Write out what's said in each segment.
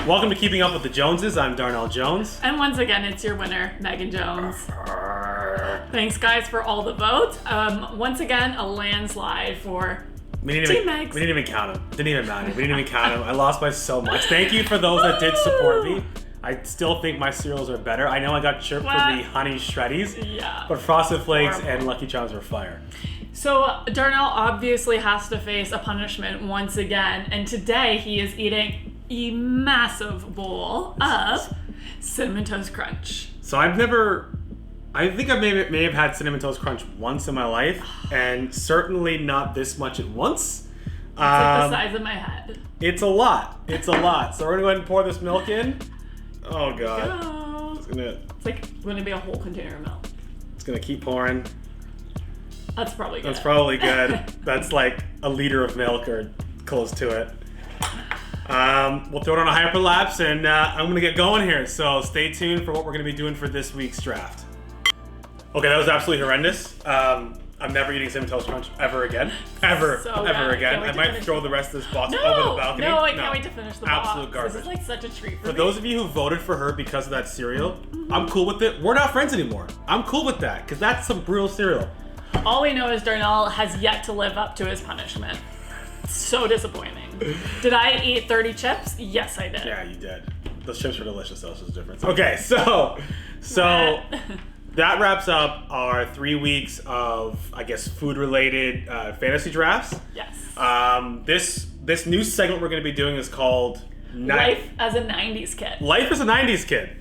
Welcome to Keeping Up with the Joneses. I'm Darnell Jones. And once again, it's your winner, Megan Jones. Thanks, guys, for all the votes. Once again, a landslide for Team Megs. We didn't even count them. Didn't even matter. We didn't even count them. I lost by so much. Thank you for those that did support me. I still think my cereals are better. I know I got chirped for the Honey Shreddies. Yeah. But Frosted Flakes and Lucky Charms were fire. So Darnell obviously has to face a punishment once again. And today he is eating a massive bowl of Cinnamon Toast Crunch. So I think I may have had Cinnamon Toast Crunch once in my life, and certainly not this much at once. It's like the size of my head. It's a lot. So we're gonna go ahead and pour this milk in. Oh god. It's like going to be a whole container of milk. It's gonna keep pouring. That's probably good. That's like a liter of milk or close to it. We'll throw it on a hyperlapse, and I'm going to get going here. So stay tuned for what we're going to be doing for this week's draft. Okay, that was absolutely horrendous. I'm never eating Cinnamon Toast Crunch ever again. Ever again. I might throw the rest of this box over the balcony. No, I can't wait to finish the box. Absolute garbage. This is like such a treat for me. For those of you who voted for her because of that cereal, I'm cool with it. We're not friends anymore. I'm cool with that, because that's some real cereal. All we know is Darnell has yet to live up to his punishment. So disappointing. Did I eat 30 chips? Yes, I did. Yeah, you did. Those chips were delicious, though, so there's a difference. Okay, so that wraps up our 3 weeks of, I guess, food-related fantasy drafts. Yes. This new segment we're going to be doing is called Life as a 90s Kid. Life as a 90s Kid.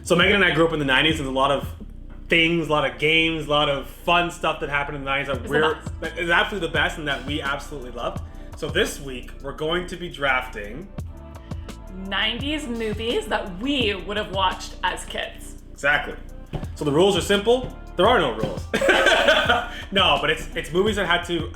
So Megan and I grew up in the 90s. There's a lot of things, a lot of games, a lot of fun stuff that happened in the 90s that is absolutely the best and that we absolutely loved. So this week, we're going to be drafting 90s movies that we would have watched as kids. Exactly. So the rules are simple. There are no rules. No, but it's movies that had to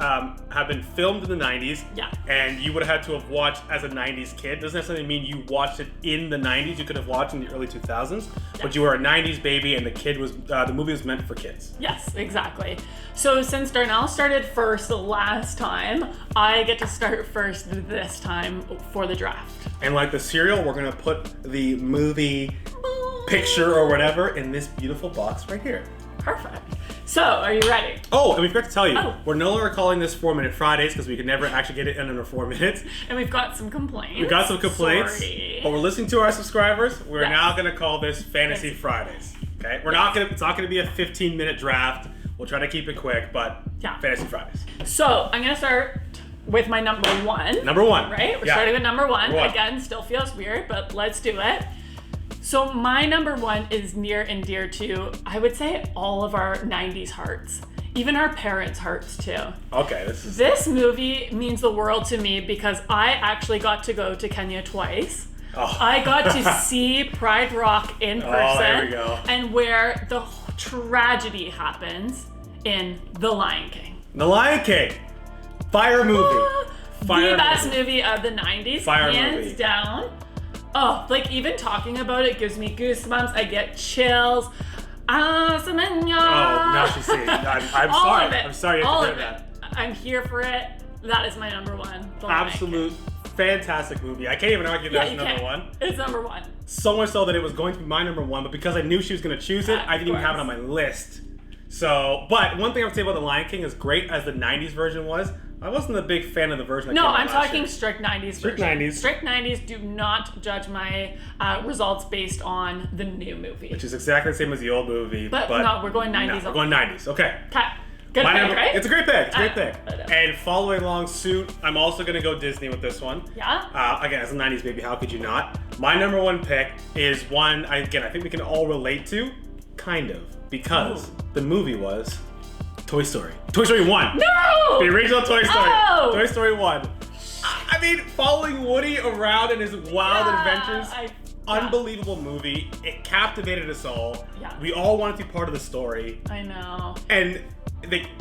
have been filmed in the 90s. Yeah. And you would have had to have watched as a 90s kid. Doesn't necessarily mean you watched it in the 90s. You could have watched in the early 2000s. Yeah. But you were a 90s baby, and the movie was meant for kids. Yes, exactly. So since Darnell started first the last time, I get to start first this time for the draft. And like the cereal, we're going to put the movie picture or whatever in this beautiful box right here. Perfect. So, are you ready? Oh, and we forgot to tell you, we're no longer calling this 4-Minute Fridays because we could never actually get it in under 4 minutes. And we've got some complaints. Sorry. But we're listening to our subscribers. We're now going to call this Fantasy Fridays. Okay? It's not going to be a 15-minute draft. We'll try to keep it quick, but Fantasy Fridays. So, I'm going to start with my number one. Number one. Right? We're starting with number one. Again, still feels weird, but let's do it. So my number one is near and dear to, I would say, all of our 90s hearts. Even our parents' hearts, too. Okay. This movie means the world to me because I actually got to go to Kenya twice. Oh. I got to see Pride Rock in person. Oh, there we go. And where the tragedy happens in The Lion King. The Lion King. Fire movie. The best movie of the 90s. Hands down. Oh, like even talking about it gives me goosebumps. I get chills. Oh, now she's saying. I'm sorry. I'm sorry you have to hear that. I'm here for it. That is my number one. Absolute fantastic movie. I can't even argue that's number one. It's number one. So much so that it was going to be my number one, but because I knew she was going to choose it, I didn't even have it on my list. So, but one thing I would say about The Lion King, as great as the 90s version was, I wasn't a big fan of the version that came out I'm last talking year. strict 90s Strict version. 90s. Strict 90s, do not judge my results based on the new movie. Which is exactly the same as the old movie. But no, we're going 90s. We're going 90s. Okay. Good pick, right? It's a great pick. And following along suit, I'm also going to go Disney with this one. Yeah? Again, as a 90s baby, how could you not? My number one pick is one, I think we can all relate to, kind of, because the movie was Toy Story. Toy Story 1. No! The original Toy Story. Oh! Toy Story 1. I mean, following Woody around in his wild adventures, unbelievable movie. It captivated us all. Yeah. We all wanted to be part of the story. I know. And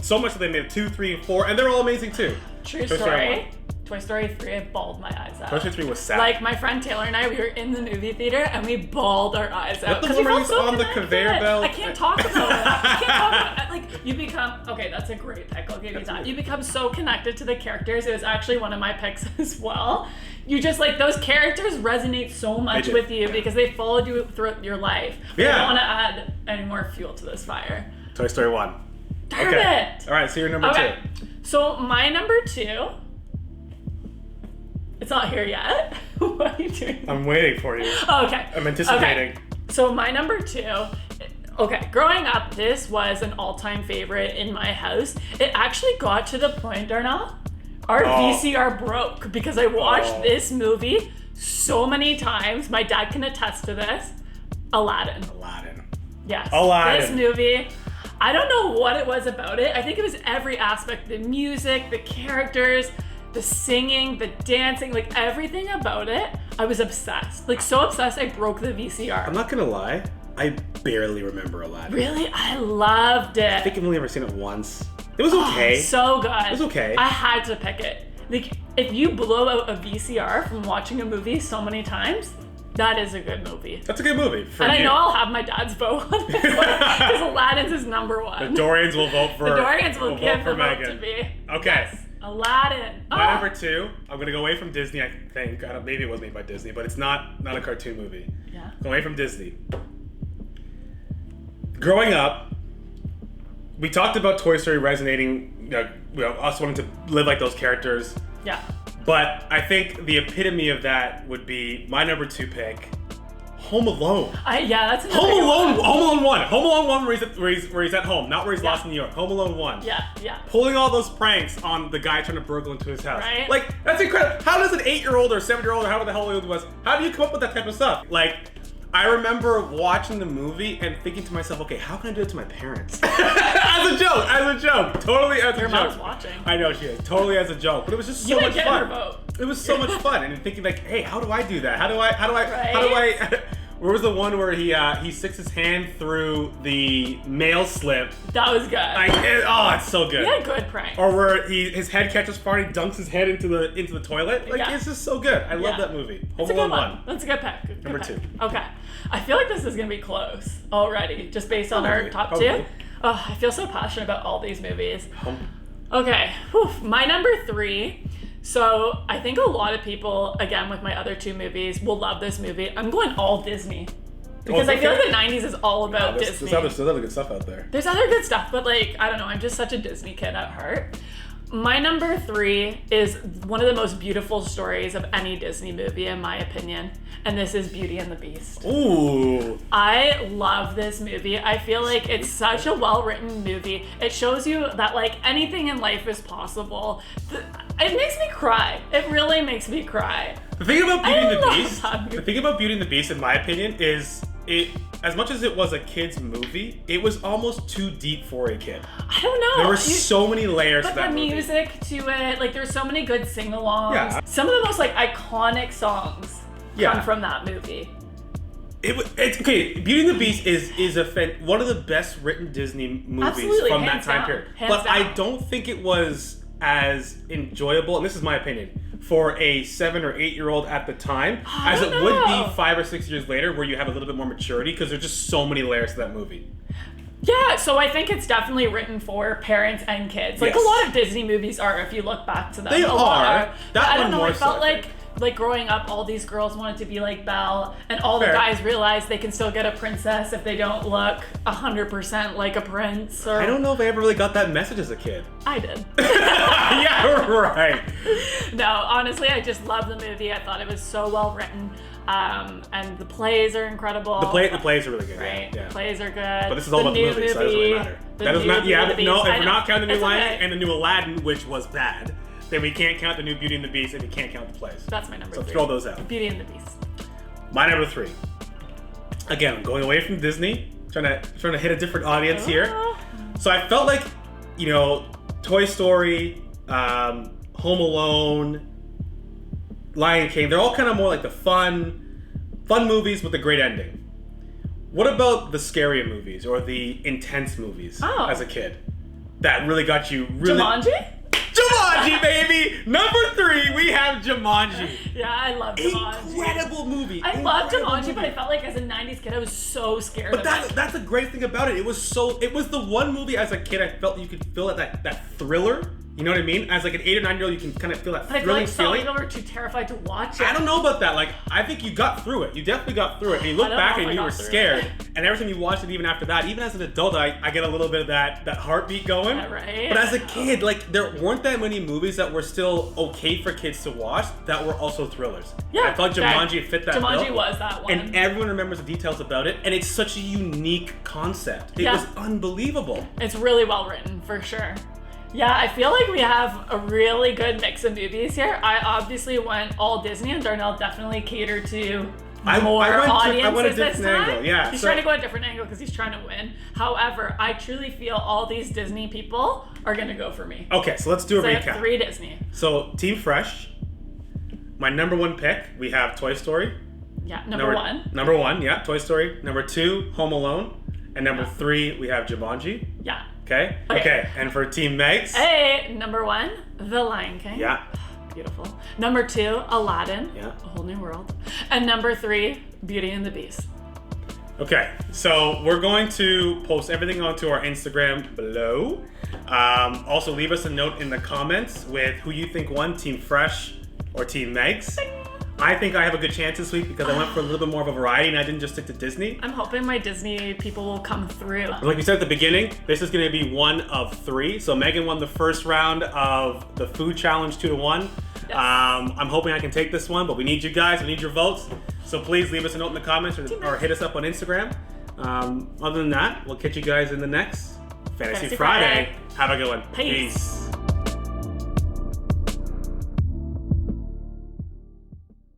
so much that they made 2, 3, and 4, and they're all amazing too. True story. Toy Story 3, I bawled my eyes out. Toy Story 3 was sad. Like, my friend Taylor and I, we were in the movie theater and we bawled our eyes out. The woman who's on the conveyor belt. I can't talk about it. Like, you become, okay, that's a great pick. I'll give you that. You become so connected to the characters. It was actually one of my picks as well. You just like those characters resonate so much with you because they followed you throughout your life. I don't want to add any more fuel to this fire. Toy Story 1. Darn it! All right, so you're number 2. So my number 2. It's not here yet. What are you doing? I'm waiting for you. Okay. I'm anticipating. Okay. So my number 2. Okay, growing up, this was an all-time favorite in my house. It actually got to the point, Darnell, our VCR broke because I watched this movie so many times. My dad can attest to this. Aladdin. Yes. Aladdin. This movie, I don't know what it was about it. I think it was every aspect, the music, the characters, the singing, the dancing, like everything about it. I was obsessed. Like so obsessed I broke the VCR. I'm not gonna lie, I barely remember Aladdin. Really? I loved it. I think I've only ever seen it once. It was okay. So good. It was okay. I had to pick it. Like, if you blow out a VCR from watching a movie so many times, that is a good movie. That's a good movie. And I know I'll have my dad's vote on this one because Aladdin's is number 1. The Dorians will vote for. The Dorians will give the vote Megan. to me. Okay. Yes. Aladdin. My number 2. I'm gonna go away from Disney. I think maybe it was made by Disney, but it's not a cartoon movie. Yeah. Go away from Disney. Growing up, we talked about Toy Story resonating, us wanting to live like those characters. Yeah. But I think the epitome of that would be my number 2 pick, Home Alone. That's another Home Alone. one. Home Alone 1. Home Alone 1 where he's at home, not where he's lost in New York. Home Alone 1. Yeah. Pulling all those pranks on the guy trying to burgle into his house. Right. Like, that's incredible. How does an 8-year-old or 7-year-old or however the hell old was, how do you come up with that type of stuff? Like, I remember watching the movie and thinking to myself, okay, how can I do it to my parents? as a joke. Totally as a joke. Your mom's watching. I know she is. Totally as a joke. But it was just so much fun. Her vote. It was so much fun. And thinking like, hey, how do I do that? How do I where was the one where he sticks his hand through the mail slip? That was good. It's so good. He had good pranks. Or where his head catches fire and he dunks his head into the toilet. Like, it's just so good. I love that movie. Home Alone 1. That's a good pick. Number 2. Okay. I feel like this is going to be close already, just based on our top 2. Oh, I feel so passionate about all these movies. Okay. My number 3. So I think a lot of people, again, with my other 2 movies, will love this movie. I'm going all Disney. Because I feel like the 90s is all about Disney. There's other good stuff out there. There's other good stuff, but like, I don't know, I'm just such a Disney kid at heart. My number 3 is one of the most beautiful stories of any Disney movie, in my opinion. And this is Beauty and the Beast. Ooh. I love this movie. I feel like it's such a well-written movie. It shows you that like anything in life is possible. It makes me cry. It really makes me cry. The thing about Beauty and the Beast, in my opinion, is as much as it was a kid's movie, it was almost too deep for a kid. I don't know. There were so many layers to that movie. But the music to it, like there's so many good sing-alongs. Yeah. Some of the most like iconic songs come from that movie. It's okay. Beauty and the Beast is one of the best written Disney movies from that time period. But I don't think it was as enjoyable, and this is my opinion, for a 7 or 8-year-old at the time as it would be 5 or 6 years later, where you have a little bit more maturity, because there's just so many layers to that movie. Yeah, so I think it's definitely written for parents and kids. Like a lot of Disney movies are, if you look back to them. They are. I don't know, I felt like growing up, all these girls wanted to be like Belle, and all the guys realized they can still get a princess if they don't look 100% like a prince. Or... I don't know if I ever really got that message as a kid. I did. Yeah, right. No, honestly, I just love the movie. I thought it was so well written. And the plays are incredible. The plays are really good. Right. Yeah. The plays are good. But this is all about the movie, so that doesn't really matter. That doesn't matter. Yeah, no, if we're not counting the new Lion and the new Aladdin, which was bad, then we can't count the new Beauty and the Beast, and we can't count the plays. That's my number 3. So throw those out. Beauty and the Beast. My number 3. Again, I'm going away from Disney, trying to hit a different audience here. So I felt like, Toy Story, Home Alone, Lion King, they're all kind of more like the fun movies with a great ending. What about the scary movies or the intense movies as a kid that really got you really... Jumanji, baby! Number 3, we have Jumanji. Yeah, I love Jumanji. Incredible movie. I love Jumanji, but I felt like as a 90s kid, I was so scared of it. But that's the great thing about it. It was the one movie as a kid I felt you could feel that thriller You know what I mean? As like an 8 or 9-year-old, you can kind of feel that But I feel thrilling like some feeling. people were too terrified to watch it. I don't know about that. Like, I think you got through it. You definitely got through it. And you look back and you were scared. And every time you watched it, even after that, even as an adult, I get a little bit of that heartbeat going. Yeah, right? But as a kid, like, there weren't that many movies that were still okay for kids to watch that were also thrillers. Yeah, I thought Jumanji fit that Jumanji bill. was that one. And everyone remembers the details about it. And it's such a unique concept. It was unbelievable. It's really well written, for sure. Yeah, I feel like we have a really good mix of movies here. I obviously went all Disney, and Darnell definitely catered to more audiences I went a this different time. angle, yeah. He's trying to go a different angle because he's trying to win. However, I truly feel all these Disney people are going to go for me. Okay, so let's do a So I have recap. 3 Disney. So, Team Fresh, my number 1 pick, we have Toy Story. Yeah, number 1. Number 1, yeah, Toy Story. Number 2, Home Alone. And number 3, we have Jumanji. Yeah. Okay. And for Team Megs. Hey, number 1, The Lion King. Yeah. Beautiful. Number 2, Aladdin. Yeah. A Whole New World. And number 3, Beauty and the Beast. Okay, so we're going to post everything onto our Instagram below. Also, leave us a note in the comments with who you think won, Team Fresh or Team Megs. I think I have a good chance this week because I went for a little bit more of a variety and I didn't just stick to Disney. I'm hoping my Disney people will come through. Like we said at the beginning, this is going to be 1 of 3. So Megan won the first round of the food challenge 2-1. Yes. I'm hoping I can take this one, but we need you guys. We need your votes. So please leave us a note in the comments or hit us up on Instagram. Other than that, we'll catch you guys in the next Fantasy Friday. Have a good one. Peace.